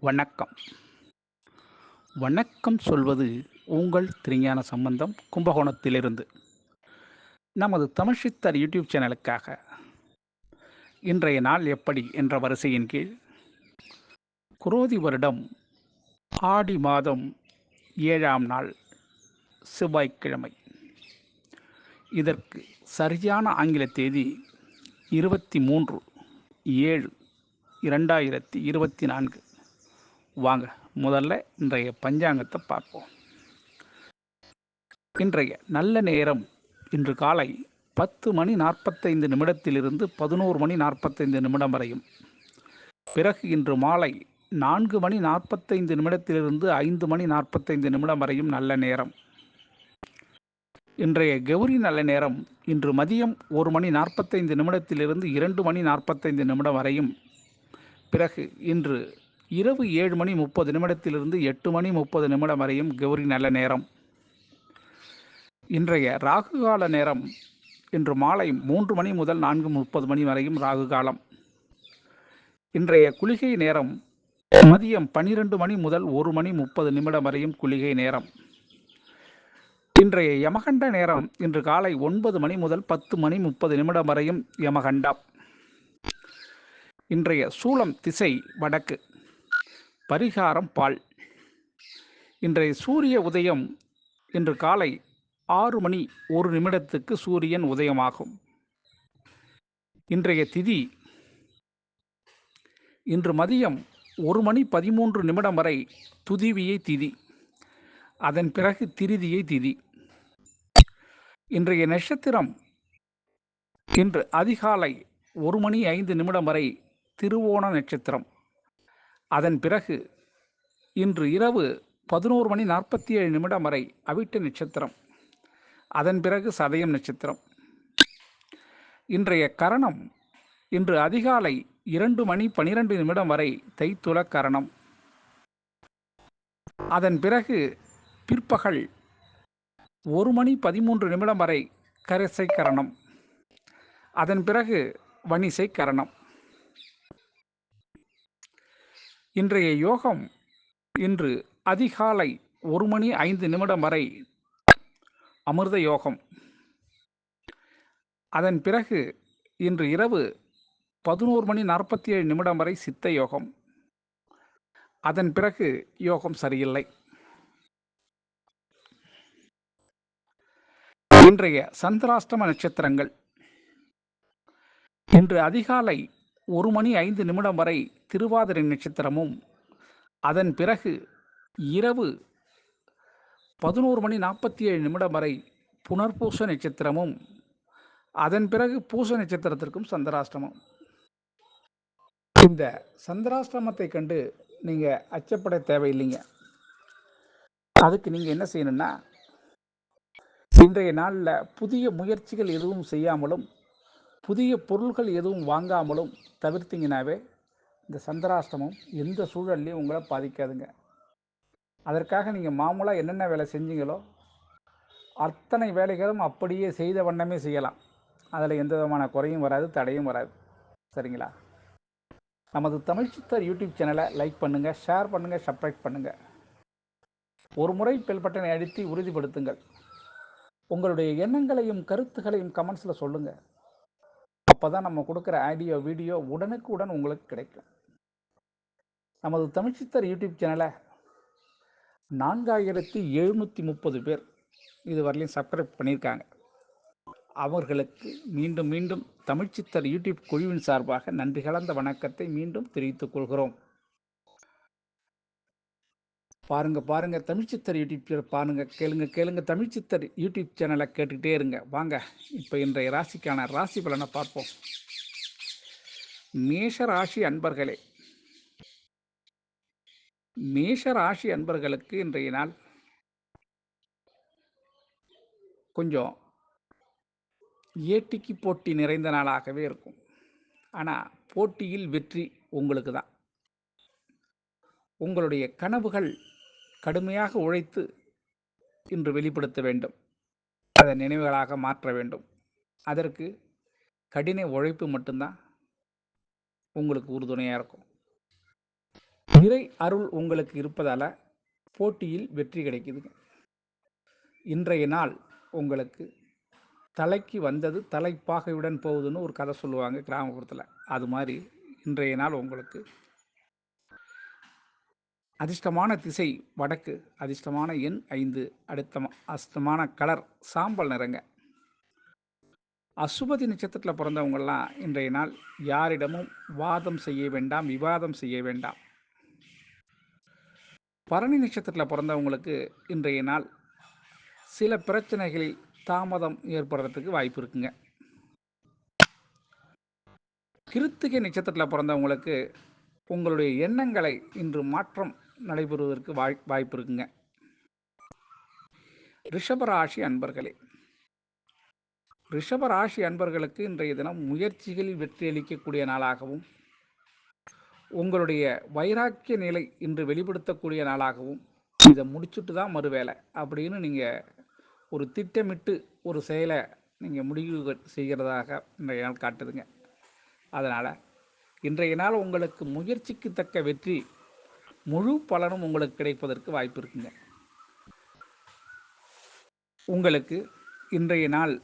வணக்கம். வணக்கம் சொல்வது உங்கள் திருஞான சம்பந்தம் கும்பகோணத்திலிருந்து. நமது தமிழ்சித்தர் யூடியூப் சேனலுக்காக இன்றைய நாள் எப்படி என்ற வரிசையின் கீழ் குரோதி வருடம் ஆடி மாதம் 7ஆம் நாள் செவ்வாய்க்கிழமை. இதற்கு சரியான ஆங்கில தேதி 23/7/2024. வாங்க முதல்ல இன்றைய பஞ்சாங்கத்தை பார்ப்போம். இன்றைய நல்ல நேரம் இன்று காலை 10:45 11:45 வரையும், பிறகு இன்று மாலை 4:45 5:45 வரையும் நல்ல நேரம். இன்றைய கௌரி நல்ல நேரம் இன்று மதியம் 1:45 2:45 வரையும், பிறகு இன்று இரவு 7:30 8:30 வரையும் கௌரி நல்ல நேரம். இன்றைய ராகு கால நேரம் இன்று மாலை 3 மணி முதல் 4:30 வரையும் ராகு காலம். இன்றைய குளிகை நேரம் மதியம் 12 மணி முதல் 1:30 வரையும் குளிகை நேரம். இன்றைய யமகண்ட நேரம் இன்று காலை 9 மணி முதல் 10:30 வரையும் யமகண்டம். இன்றைய சூலம் திசை வடக்கு. பரிகாரம் பால். இன்றைய சூரிய உதயம் இன்று காலை 6:01 சூரியன் உதயமாகும். இன்றைய திதி இன்று மதியம் 1:13 வரை துதிவியை திதி, அதன் பிறகு திருதியை திதி. இன்றைய நட்சத்திரம் இன்று அதிகாலை 1:05 வரை திருவோண நட்சத்திரம், அதன் பிறகு இன்று இரவு 11:47 வரை அவிட்ட நட்சத்திரம், அதன் பிறகு சதயம் நட்சத்திரம். இன்றைய கரணம் இன்று அதிகாலை 2:12 வரை தைத்துல கரணம், அதன் பிறகு பிற்பகல் 1:13 வரை கரசை கரணம், அதன் பிறகு வணிசை கரணம். இன்றைய யோகம் இன்று அதிகாலை 1:05 வரை அமிர்த யோகம், அதன் பிறகு இன்று இரவு 11:47 வரை சித்த யோகம், அதன் பிறகு யோகம் சரியில்லை. இன்றைய சந்திராஷ்டம நட்சத்திரங்கள் இன்று அதிகாலை 1:05 வரை திருவாதிரை நட்சத்திரமும், அதன் பிறகு இரவு 11:47 வரை புனர்பூச நட்சத்திரமும், அதன் பிறகு பூச நட்சத்திரத்திற்கும் சந்திராஷ்டமம். இந்த சந்திராஷ்டமத்தை கண்டு நீங்கள் அச்சப்பட தேவையில்லைங்க. அதுக்கு நீங்கள் என்ன செய்யணும்னா, இன்றைய நாளில் புதிய முயற்சிகள் எதுவும் செய்யாமலும் புதிய பொருள்கள் எதுவும் வாங்காமலும் தவிர்த்திங்கனாவே இந்த சந்திராஷ்டமம் எந்த சூழல்லையும் உங்களை பாதிக்காதுங்க. அதற்காக நீங்கள் மாமூலாக என்னென்ன வேலை செஞ்சீங்களோ அத்தனை வேலைகளும் அப்படியே செய்த வண்ணமே செய்யலாம். அதில் எந்த விதமான குறையும் வராது, தடையும் வராது. சரிங்களா? நமது தமிழ்சித்தர் யூடியூப் சேனலை லைக் பண்ணுங்கள், ஷேர் பண்ணுங்கள், சப்ஸ்கிரைப் பண்ணுங்கள். ஒரு முறை பெல் பட்டனை அழுத்தி உறுதிப்படுத்துங்கள். உங்களுடைய எண்ணங்களையும் கருத்துக்களையும் கமெண்ட்ஸில் சொல்லுங்கள். அப்போ தான் நம்ம கொடுக்குற ஆடியோ வீடியோ உடனுக்குடன் உங்களுக்கு கிடைக்கும். நமது தமிழ்சித்தர் யூடியூப் சேனலை 4730 பேர் இதுவரையிலும் சப்ஸ்கிரைப் பண்ணியிருக்காங்க. அவர்களுக்கு மீண்டும் மீண்டும் தமிழ்சித்தர் யூடியூப் குழுவின் சார்பாக நன்றி கலந்த வணக்கத்தை மீண்டும் தெரிவித்துக் கொள்கிறோம். பாருங்க தமிழ்சித்தர் யூடியூப் பாருங்க, கேளுங்க தமிழ்சித்தர் யூடியூப் சேனலை கேட்டுக்கிட்டே இருங்க. வாங்க இப்போ இன்றைய ராசிக்கான ராசி பலனை பார்ப்போம். மேஷ ராசி அன்பர்களே, மேஷ ராசி அன்பர்களுக்கு இன்றைய நாள் கொஞ்சம் ஏட்டிக்கு போட்டி நிறைந்த நாளாகவே இருக்கும். ஆனால் போட்டியில் வெற்றி உங்களுக்கு தான். உங்களுடைய கனவுகள் கடுமையாக உழைத்து இன்று வெளிப்படுத்த வேண்டும், அதை நினைவுகளாக மாற்ற வேண்டும். அதற்கு கடின உழைப்பு மட்டும்தான் உங்களுக்கு உறுதுணையாக இருக்கும். இறை அருள் உங்களுக்கு இருப்பதால் போட்டியில் வெற்றி கிடைக்குதுங்க. இன்றைய நாள் உங்களுக்கு தலைக்கு வந்தது தலைப்பாகையுடன் போகுதுன்னு ஒரு கதை சொல்லுவாங்க கிராமப்புறத்தில். அது மாதிரி இன்றைய நாள் உங்களுக்கு அதிர்ஷ்டமான திசை வடக்கு, அதிர்ஷ்டமான எண் 5, அதிர்ஷ்டமான கலர் சாம்பல் நிறங்க. அசுபதி நட்சத்திரத்தில் பிறந்தவங்கெல்லாம் இன்றைய நாள் யாரிடமும் வாதம் செய்ய வேண்டாம், விவாதம் செய்ய வேண்டாம். பரணி நட்சத்திரத்தில் பிறந்தவங்களுக்கு இன்றைய நாள் சில பிரச்சனைகளில் தாமதம் ஏற்படுறதுக்கு வாய்ப்பு இருக்குங்க. கிருத்திகை நட்சத்திரத்தில் பிறந்தவங்களுக்கு உங்களுடைய எண்ணங்களை இன்று மாற்றம் நடைபெறுவதற்கு வாய்ப்பு இருக்குங்க. ரிஷபராசி அன்பர்களே, ரிஷபராசி அன்பர்களுக்கு இன்றைய தினம் முயற்சிகளில் வெற்றி அளிக்கக்கூடிய நாளாகவும், உங்களுடைய வைராக்கிய நிலை இன்று வெளிப்படுத்தக்கூடிய நாளாகவும், இதை முடிச்சுட்டு தான் மறுவேலை அப்படின்னு நீங்கள் ஒரு திட்டமிட்டு ஒரு செயலை நீங்கள் முடிவு செய்கிறதாக இன்றைய நாள் காட்டுதுங்க. அதனால் இன்றைய நாள் உங்களுக்கு முயற்சிக்கு தக்க வெற்றி முழு பலனும் உங்களுக்கு கிடைப்பதற்கு வாய்ப்பு இருக்குங்க. உங்களுக்கு இன்றைய நாள்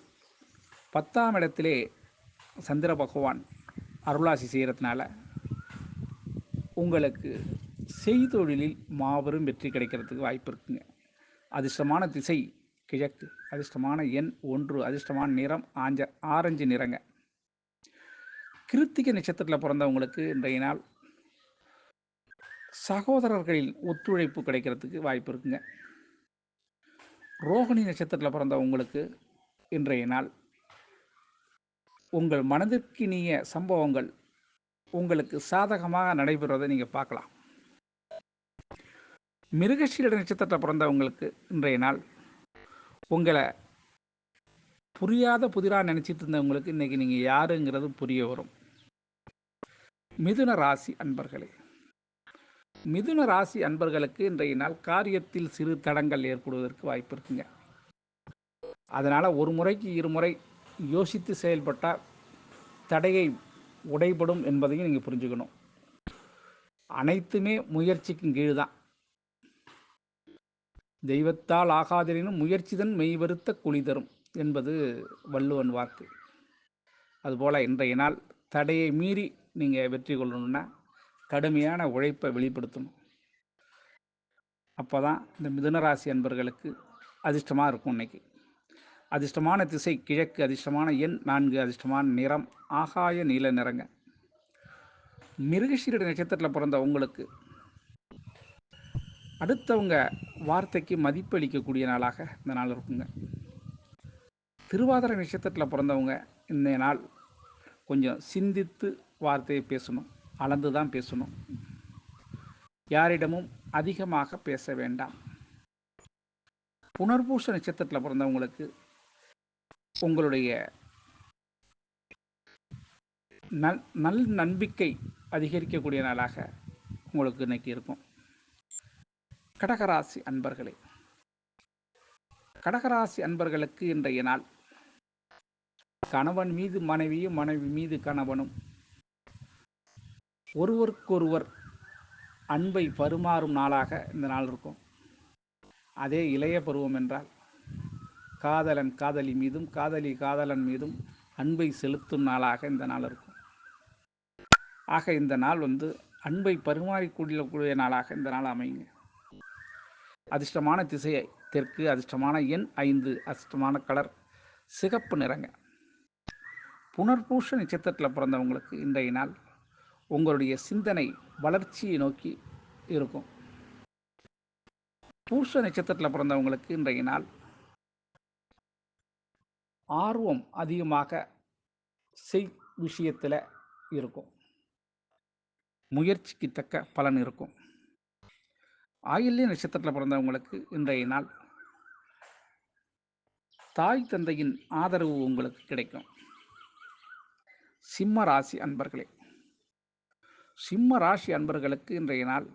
10ஆம் இடத்திலே சந்திர பகவான் அருளாசி செய்கிறதுனால உங்களுக்கு செய்தொழிலில் மாபெரும் வெற்றி கிடைக்கிறதுக்கு வாய்ப்பு இருக்குங்க. அதிர்ஷ்டமான திசை கிழக்கு, அதிர்ஷ்டமான எண் 1, அதிர்ஷ்டமான நிறம் ஆரஞ்சு நிறங்க. கிருத்திகை நட்சத்திரத்தில் பிறந்தவங்களுக்கு இன்றைய நாள் சகோதரர்களின் ஒத்துழைப்பு கிடைக்கிறதுக்கு வாய்ப்பு இருக்குங்க. ரோகிணி நட்சத்திரத்தில் பிறந்தவங்களுக்கு இன்றைய நாள் உங்கள் மனதிற்கினிய சம்பவங்கள் உங்களுக்கு சாதகமாக நடைபெறுவதை நீங்கள் பார்க்கலாம். மிருகசீரிட நட்சத்திரத்தில் பிறந்தவங்களுக்கு இன்றைய நாள் உங்களை புரியாத புதிராக நினச்சிட்டு இருந்தவங்களுக்கு இன்றைக்கி நீங்கள் யாருங்கிறது புரிய வரும். மிதுன ராசி அன்பர்களே, மிதுன ராசி அன்பர்களுக்கு இன்றைய நாள் காரியத்தில் சிறு தடங்கள் ஏற்படுவதற்கு வாய்ப்பு இருக்குங்க. அதனால் ஒரு முறைக்கு இருமுறை யோசித்து செயல்பட்டால் தடையை உடைபடும் என்பதையும் நீங்கள் புரிஞ்சுக்கணும். அனைத்துமே முயற்சிக்கும் கீழ் தான். தெய்வத்தால் ஆகாதெனினும் முயற்சிதன் மெய்வருத்த குழி தரும் என்பது வள்ளுவன் வாக்கு. அதுபோல் இன்றைய நாள் தடையை மீறி நீங்கள் வெற்றி கொள்ளணும்னா கடுமையான உழைப்பை வெளிப்படுத்தணும். அப்போ தான் இந்த மிதுனராசி அன்பர்களுக்கு அதிர்ஷ்டமாக இருக்கும். இன்னைக்கு அதிர்ஷ்டமான திசை கிழக்கு, அதிர்ஷ்டமான எண் 4, அதிர்ஷ்டமான நிறம் ஆகாய நீல நிறங்க. மிருகசீரிட நட்சத்திரத்தில் பிறந்த உங்களுக்கு அடுத்தவங்க வார்த்தைக்கு மதிப்பு அளிக்கக்கூடிய நாளாக இந்த நாள் இருக்குங்க. திருவாதிரை நட்சத்திரத்தில் பிறந்தவங்க இந்த நாள் கொஞ்சம் சிந்தித்து வார்த்தையை பேசணும், அளந்து தான் பேசணும். யாரிடமும் அதிகமாக பேச வேண்டாம். புனர்பூச நட்சத்திரத்தில் பிறந்தவங்களுக்கு உங்களுடைய நல் நம்பிக்கை அதிகரிக்கக்கூடிய நாளாக உங்களுக்கு இன்னைக்கு இருக்கும். கடகராசி அன்பர்களே, கடகராசி அன்பர்களுக்கு இன்றைய நாள் கணவன் மீது மனைவியும், மனைவி மீது கணவனும் ஒருவருக்கொருவர் அன்பை பரிமாறும் நாளாக இந்த நாள் இருக்கும். அதே இளைய பருவம் என்றால் காதலன் காதலி மீதும், காதலி காதலன் மீதும் அன்பை செலுத்தும் நாளாக இந்த நாள் இருக்கும். ஆக இந்த நாள் அன்பை பரிமாறிக்கூடிய நாளாக இந்த நாள் அமையுங்க. அதிர்ஷ்டமான திசையை தெற்கு, அதிர்ஷ்டமான எண் 5, அதிர்ஷ்டமான கலர் சிகப்பு நிறங்க. புனர்பூச நட்சத்திரத்தில் பிறந்தவங்களுக்கு இன்றைய நாள் உங்களுடைய சிந்தனை வளர்ச்சியை நோக்கி இருக்கும். பூச நட்சத்திரத்தில் பிறந்தவங்களுக்கு இன்றைய நாள் ஆர்வம் அதிகமாக விஷயத்தில் இருக்கும். முயற்சிக்கு தக்க பலன் இருக்கும். ஆயில்ய நட்சத்திரத்தில் பிறந்தவங்களுக்கு இன்றைய நாள் தாய் தந்தையின் ஆதரவு உங்களுக்கு கிடைக்கும். சிம்ம ராசி அன்பர்களே, சிம்ம ராசி அன்பர்களுக்கு இன்றைய நாள்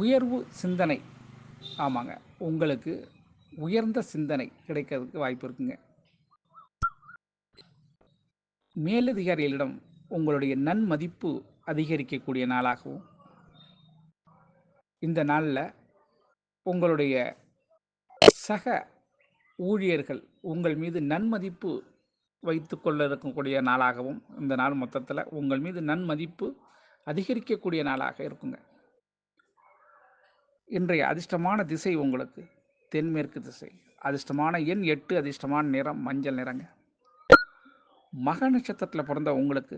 உயர்வு சிந்தனை, ஆமாங்க, உங்களுக்கு உயர்ந்த சிந்தனை கிடைக்கிறதுக்கு வாய்ப்பு இருக்குங்க. மேலதிகாரிகளிடம் உங்களுடைய நன்மதிப்பு அதிகரிக்கக்கூடிய நாளாகவும், இந்த நாளில் உங்களுடைய சக ஊழியர்கள் உங்கள் மீது நன்மதிப்பு வைத்துக்கொள்ள இருக்கக்கூடிய நாளாகவும், இந்த நாள் மொத்தத்தில் உங்கள் மீது நன்மதிப்பு அதிகரிக்கக்கூடிய நாளாக இருக்குங்க. இன்றைய அதிர்ஷ்டமான திசை உங்களுக்கு தென்மேற்கு திசை. அதிர்ஷ்டமான எண் 8. அதிர்ஷ்டமான நிறம் மஞ்சள் நிறங்க. மக நட்சத்திரத்தில் பிறந்த உங்களுக்கு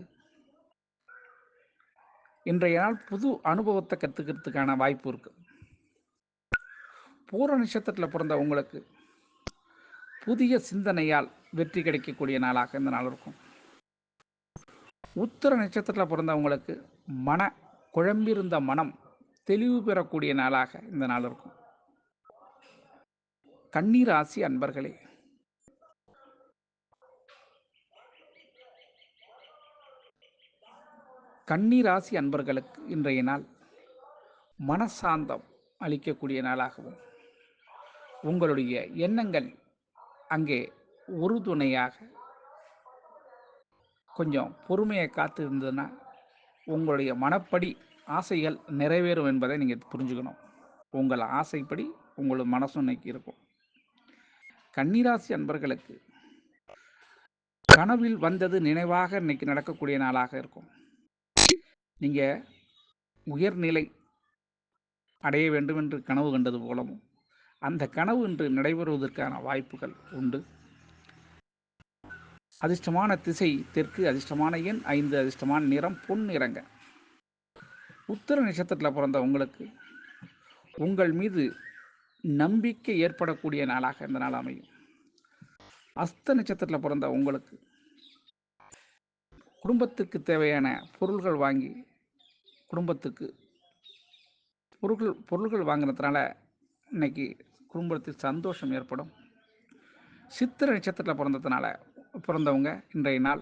இன்றைய நாள் புது அனுபவத்தை கற்றுக்கிறதுக்கான வாய்ப்பு இருக்கு. பூர நட்சத்திரத்தில் பிறந்த உங்களுக்கு புதிய சிந்தனையால் வெற்றி கிடைக்கக்கூடிய நாளாக இந்த நாள் இருக்கும். உத்திர நட்சத்திரத்தில் பிறந்தவங்களுக்கு குழம்பிருந்த மனம் தெளிவு பெறக்கூடிய நாளாக இந்த நாள் இருக்கும். கன்னி ராசி அன்பர்களே, கன்னி ராசி அன்பர்களுக்கு இன்றைய நாள் மனசாந்தம் அளிக்கக்கூடிய நாளாகவும், உங்களுடைய எண்ணங்கள் அங்கே உறுதுணையாக கொஞ்சம் பொறுமையை காத்து இருந்ததுன்னா உங்களுடைய மனப்படி ஆசைகள் நிறைவேறும் என்பதை நீங்கள் புரிஞ்சுக்கணும். உங்கள் ஆசைப்படி உங்களோட மனசு இன்னைக்கு இருக்கும். கன்னிராசி அன்பர்களுக்கு கனவில் வந்தது நினைவாக இன்னைக்கு நடக்கக்கூடிய நாளாக இருக்கும். நீங்கள் உயர்நிலை அடைய வேண்டும் என்று கனவு கண்டது போலவும் அந்த கனவு இன்று நடைபெறுவதற்கான வாய்ப்புகள் உண்டு. அதிர்ஷ்டமான திசை தெற்கு. அதிர்ஷ்டமான எண் 5. அதிர்ஷ்டமான நிறம் பொன் நிறங்க. உத்திர நட்சத்திரத்தில் பிறந்த உங்களுக்கு உங்கள் மீது நம்பிக்கை ஏற்படக்கூடிய நாளாக இந்த நாள் அமையும். அஸ்த நட்சத்திரத்தில் பிறந்த உங்களுக்கு குடும்பத்துக்கு தேவையான பொருள்கள் வாங்கி குடும்பத்துக்கு பொருள்கள் வாங்கினதுனால இன்னைக்கு குடும்பத்தில் சந்தோஷம் ஏற்படும். சித்திர நட்சத்திரத்தில் பிறந்தவங்க இன்றைய நாள்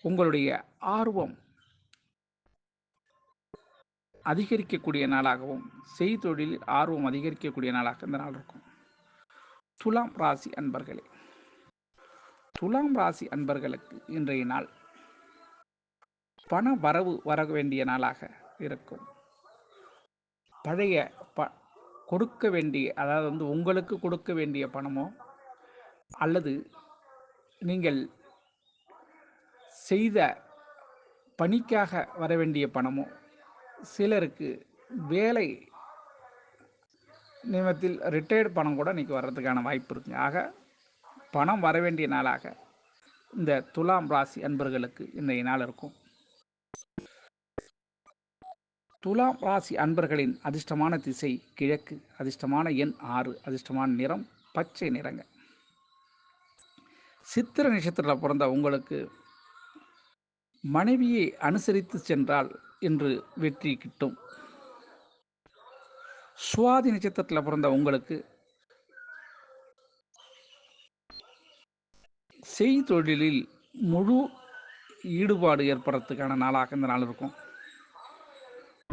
உங்களுடைய ஆர்வம் அதிகரிக்கக்கூடிய நாளாகவும் செய்தொழிலில் ஆர்வம் அதிகரிக்கக்கூடிய நாளாக இந்த நாள் இருக்கும். துலாம் ராசி அன்பர்களே, துலாம் ராசி அன்பர்களுக்கு இன்றைய நாள் பண வரவு வர வேண்டிய நாளாக இருக்கும். பழைய கொடுக்க வேண்டிய, அதாவது உங்களுக்கு கொடுக்க வேண்டிய பணமோ அல்லது நீங்கள் செய்த பணிக்காக வர வேண்டிய பணமோ, சிலருக்கு வேலை நிமித்தத்தில் ரிட்டையர்டு பணம் கூட இன்றைக்கி வர்றதுக்கான வாய்ப்பு இருக்குங்க. ஆக பணம் வர வேண்டிய நாளாக இந்த துலாம் ராசி அன்பர்களுக்கு இன்றைய நாள் இருக்கும். துலாம் ராசி அன்பர்களின் அதிர்ஷ்டமான திசை கிழக்கு. அதிர்ஷ்டமான எண் 6. அதிர்ஷ்டமான நிறம் பச்சை நிறங்க. சித்திர நட்சத்திரத்தில் பிறந்த உங்களுக்கு மனைவியை அனுசரித்து சென்றால் இன்று வெற்றி கிட்டும். சுவாதி நட்சத்திரத்தில் பிறந்த உங்களுக்கு செய்தொழிலில் முழு ஈடுபாடு ஏற்படுறதுக்கான நாளாக இந்த நாள் இருக்கும்.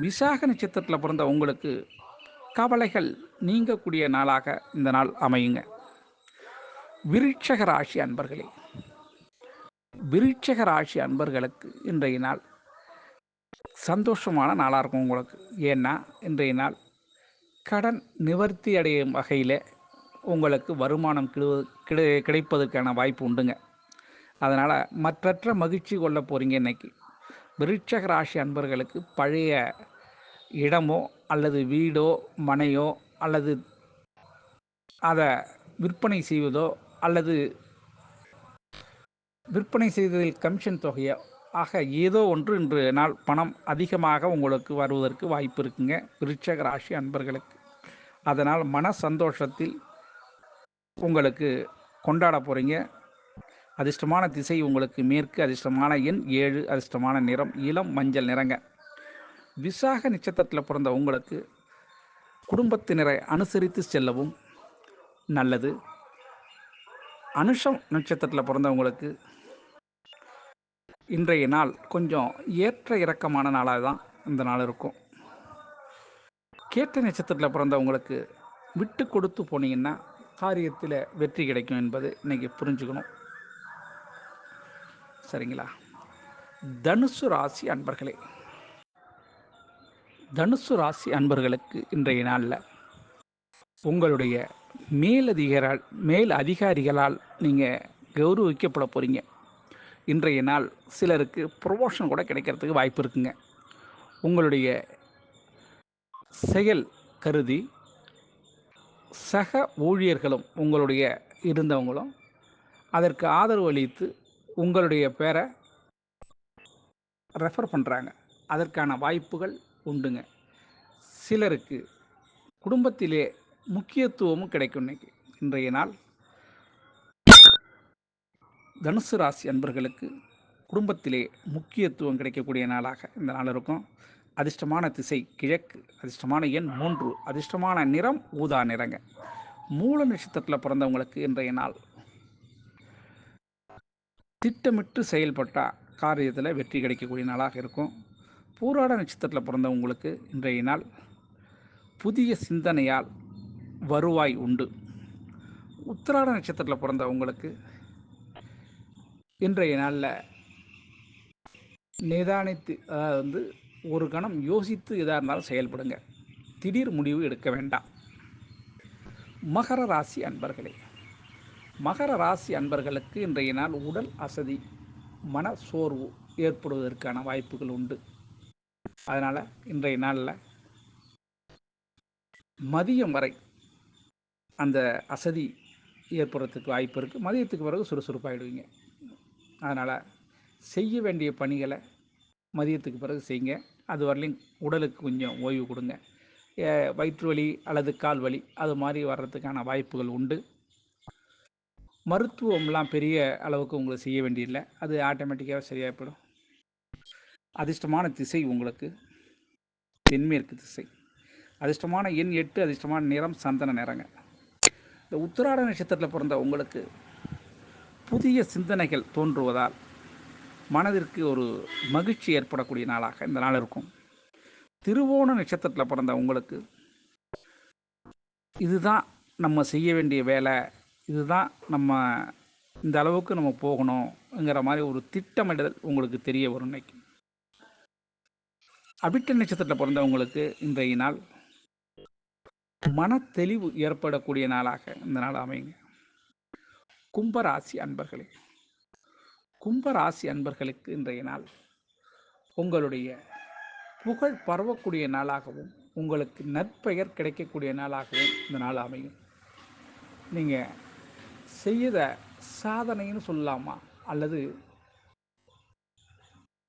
விசாக நட்சத்திரத்தில் பிறந்த உங்களுக்கு கவலைகள் நீங்கக்கூடிய நாளாக இந்த நாள் அமையுங்க. விருட்சக ராசி அன்பர்களே, விருட்சக ராசி அன்பர்களுக்கு இன்றைய நாள் சந்தோஷமான நாளாக இருக்கும் உங்களுக்கு. ஏன்னா இன்றைய நாள் கடன் நிவர்த்தி அடையும் வகையில் உங்களுக்கு வருமானம் கிடைப்பதற்கான வாய்ப்பு உண்டுங்க. அதனால் மற்றற்ற மகிழ்ச்சி கொள்ள போகிறீங்க. இன்னைக்கு விருட்சக ராசி அன்பர்களுக்கு பழைய இடமோ அல்லது வீடோ மனையோ அல்லது அதை விற்பனை செய்வதோ அல்லது விற்பனை செய்ததில் கமிஷன் தொகையோ ஆக ஏதோ ஒன்று இன்று நாள் பணம் அதிகமாக உங்களுக்கு வருவதற்கு வாய்ப்பு இருக்குங்க விருட்சக ராசி அன்பர்களுக்கு. அதனால் மன சந்தோஷத்தில் உங்களுக்கு கொண்டாட போகிறீங்க. அதிர்ஷ்டமான திசை உங்களுக்கு மேற்கு. அதிர்ஷ்டமான எண் 7. அதிர்ஷ்டமான நிறம் இளம் மஞ்சள் நிறங்க. விசாக நட்சத்திரத்தில் பிறந்த உங்களுக்கு குடும்பத்தினரை அனுசரித்து செல்லவும் நல்லது. அனுஷம் நட்சத்திரத்தில் பிறந்தவங்களுக்கு இன்றைய நாள் கொஞ்சம் ஏற்ற இறக்கமான நாளாக தான் இந்த நாள் இருக்கும். கேட்ட நட்சத்திரத்தில் பிறந்தவங்களுக்கு விட்டு கொடுத்து போனீங்கன்னா காரியத்தில் வெற்றி கிடைக்கும் என்பது இன்றைக்கி புரிஞ்சுக்கணும். சரிங்களா? தனுசு ராசி அன்பர்களே, தனுசு ராசி அன்பர்களுக்கு இன்றைய நாளில் உங்களுடைய மேல் அதிகாரிகளால் நீங்கள் கௌரவிக்கப்பட போகிறீங்க. இன்றைய நாள் சிலருக்கு ப்ரொமோஷன் கூட கிடைக்கிறதுக்கு வாய்ப்பு இருக்குங்க. உங்களுடைய செயல் கருதி சக ஊழியர்களும் உங்களுடைய இருந்தவங்களும் அதற்கு ஆதரவு அளித்து உங்களுடைய பேரை ரெஃபர் பண்ணுறாங்க. அதற்கான வாய்ப்புகள் உண்டுங்க. சிலருக்கு குடும்பத்திலே முக்கியத்துவமும் கிடைக்கும். இன்றைய நாள் தனுசு ராசி அன்பர்களுக்கு குடும்பத்திலே முக்கியத்துவம் கிடைக்கக்கூடிய நாளாக இந்த நாள் இருக்கும். அதிர்ஷ்டமான திசை கிழக்கு, அதிர்ஷ்டமான எண் 3, அதிர்ஷ்டமான நிறம் ஊதா நிறங்க. மூல நட்சத்திரத்தில் பிறந்தவங்களுக்கு இன்றைய நாள் திட்டமிட்டு செயல்பட்டால் காரியத்தில் வெற்றி கிடைக்கக்கூடிய நாளாக இருக்கும். பூராட நட்சத்திரத்தில் பிறந்தவங்களுக்கு இன்றைய நாள் புதிய சிந்தனையால் வருவாய் உண்டு. உத்திராட நட்சத்திரத்தில் பிறந்தவங்களுக்கு இன்றைய நாளில் நிதானித்து, அதாவது ஒரு கணம் யோசித்து எதாக இருந்தாலும் செயல்படுங்க. திடீர் முடிவு எடுக்க வேண்டாம். மகர ராசி அன்பர்களே, மகர ராசி அன்பர்களுக்கு இன்றைய நாள் உடல் அசதி, மன சோர்வு ஏற்படுவதற்கான வாய்ப்புகள் உண்டு. அதனால் இன்றைய நாளில் மதியம் வரை அந்த அசதி ஏற்படுறதுக்கு வாய்ப்பு இருக்குது. மதியத்துக்கு பிறகு சுறுசுறுப்பாகிடுவீங்க. அதனால் செய்ய வேண்டிய பணிகளை மதியத்துக்கு பிறகு செய்யுங்க. அது வரலையும் உடலுக்கு கொஞ்சம் ஓய்வு கொடுங்க. வயிற்று வலி அல்லது கால் வலி அது மாதிரி வர்றதுக்கான வாய்ப்புகள் உண்டு. மருத்துவம்லாம் பெரிய அளவுக்கு உங்களுக்கு செய்ய வேண்டியதில்லை, அது ஆட்டோமேட்டிக்காக சரியாக போயிடும். அதிர்ஷ்டமான திசை உங்களுக்கு தென்மேற்கு திசை, அதிர்ஷ்டமான எண் 8, அதிர்ஷ்டமான நிறம் சந்தன நிறங்க. இந்த உத்திராட நட்சத்திரத்தில் பிறந்த உங்களுக்கு புதிய சிந்தனைகள் தோன்றுவதால் மனதிற்கு ஒரு மகிழ்ச்சி ஏற்படக்கூடிய நாளாக இந்த நாள் இருக்கும். திருவோண நட்சத்திரத்தில் பிறந்த உங்களுக்கு இதுதான் நம்ம செய்ய வேண்டிய வேலை, இதுதான் நம்ம இந்த அளவுக்கு நம்ம போகணுங்கிற மாதிரி ஒரு திட்டமிடுதல் உங்களுக்கு தெரிய வரும். இன்னைக்கு அவிட்ட நட்சத்திரத்தில் பிறந்தவங்களுக்கு இன்றைய நாள் மன தெளிவு ஏற்படக்கூடிய நாளாக இந்த நாள் அமையுங்க. கும்பராசி அன்பர்களே, கும்பராசி அன்பர்களுக்கு இன்றைய நாள் உங்களுடைய புகழ் பரவக்கூடிய நாளாகவும் உங்களுக்கு நற்பெயர் கிடைக்கக்கூடிய நாளாகவும் இந்த நாள் அமையும். நீங்கள் செய்த சாதனைன்னு சொல்லலாமா, அல்லது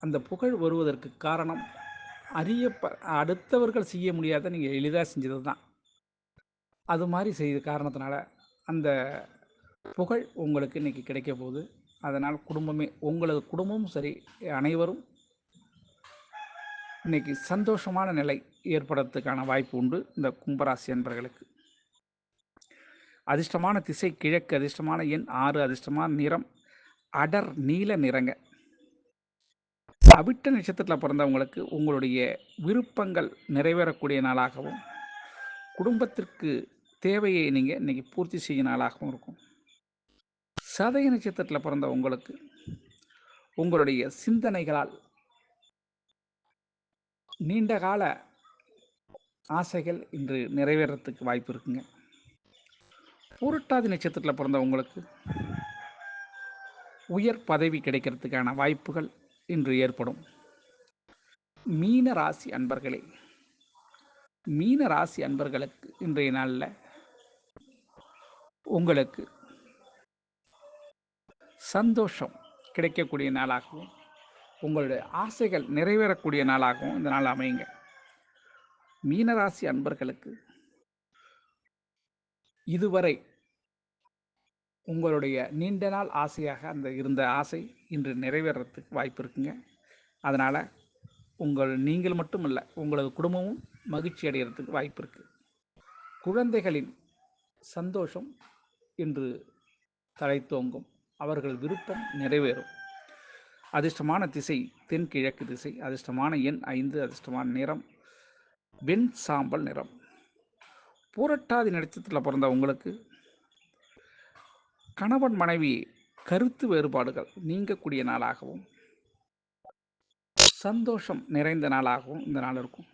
அந்த புகழ் வருவதற்கு காரணம் அடுத்தவர்கள் செய்ய முடியாத நீங்கள் எளிதாக செஞ்சது தான். அது மாதிரி செய்த காரணத்தினால அந்த புகழ் உங்களுக்கு இன்றைக்கி கிடைக்க போகுது. அதனால் உங்களது குடும்பமும் சரி, அனைவரும் இன்றைக்கி சந்தோஷமான நிலை ஏற்படுறதுக்கான வாய்ப்பு உண்டு. இந்த கும்பராசி அன்பர்களுக்கு அதிர்ஷ்டமான திசை கிழக்கு, அதிர்ஷ்டமான எண் 6, அதிர்ஷ்டமான நிறம் அடர் நீல நிறங்க. அவிட்ட நட்சத்திரத்தில் பிறந்தவங்களுக்கு உங்களுடைய விருப்பங்கள் நிறைவேறக்கூடிய நாளாகவும் குடும்பத்திற்கு தேவையை நீங்கள் இன்றைக்கி பூர்த்தி செய்யும் நாளாகவும் இருக்கும். சதய நட்சத்திரத்தில் பிறந்த உங்களுக்கு உங்களுடைய சிந்தனைகளால் நீண்ட கால ஆசைகள் இன்று நிறைவேறத்துக்கு வாய்ப்பு இருக்குங்க. பூரட்டாதி நட்சத்திரத்தில் பிறந்த உங்களுக்கு உயர் பதவி கிடைக்கிறதுக்கான வாய்ப்புகள் இன்று ஏற்படும். மீன ராசி அன்பர்களே, மீன ராசி அன்பர்களுக்கு இன்றைய நாளில் உங்களுக்கு சந்தோஷம் கிடைக்கக்கூடிய நாளாகவும் உங்களுடைய ஆசைகள் நிறைவேறக்கூடிய நாளாகவும் இந்த நாள் அமையுங்க. மீனராசி அன்பர்களுக்கு இதுவரை உங்களுடைய நீண்ட நாள் ஆசையாக இருந்த ஆசை இன்று நிறைவேறத்துக்கு வாய்ப்பு இருக்குங்க. அதனால் நீங்கள் மட்டும் இல்லை, உங்களது குடும்பமும் மகிழ்ச்சி அடைகிறதுக்கு வாய்ப்பு இருக்குது. குழந்தைகளின் சந்தோஷம் இன்று தழைத்தோங்கும், அவர்கள் விருப்பம் நிறைவேறும். அதிர்ஷ்டமான திசை தென்கிழக்கு திசை, அதிர்ஷ்டமான எண் 5, அதிர்ஷ்டமான நிறம் வெண் சாம்பல் நிறம். பூரட்டாதி நட்சத்திரத்தில் பிறந்த உங்களுக்கு கணவன் மனைவி கருத்து வேறுபாடுகள் நீங்கக்கூடிய நாளாகவும் சந்தோஷம் நிறைந்த நாளாகவும் இந்த நாள் இருக்கும்.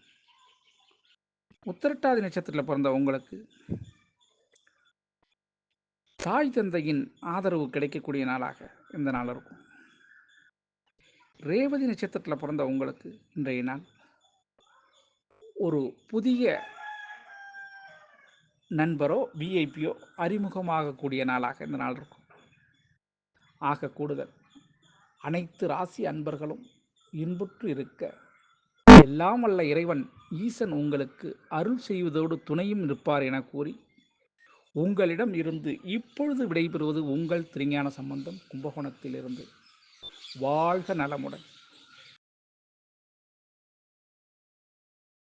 உத்திரட்டாதி நட்சத்திரத்தில் பிறந்த உங்களுக்கு தாய் தந்தையின் ஆதரவு கிடைக்கக்கூடிய நாளாக இந்த நாள் இருக்கும். ரேவதி நட்சத்திரத்தில் பிறந்த உங்களுக்கு இன்றைய நாள் ஒரு புதிய நண்பரோ விஐபியோ அறிமுகமாகக்கூடிய நாளாக இந்த நாள் இருக்கும். ஆக கூடுதல் அனைத்து ராசி அன்பர்களும் இன்புற்று இருக்க எல்லாம் வல்ல இறைவன் ஈசன் உங்களுக்கு அருள் செய்வதோடு துணையும் இருப்பார் என கூறி உங்களிடம் இருந்து இப்பொழுது விடைபெறுவது உங்கள் திருஞான சம்பந்தம், கும்பகோணத்திலிருந்து. வாழ்க நலமுடன்.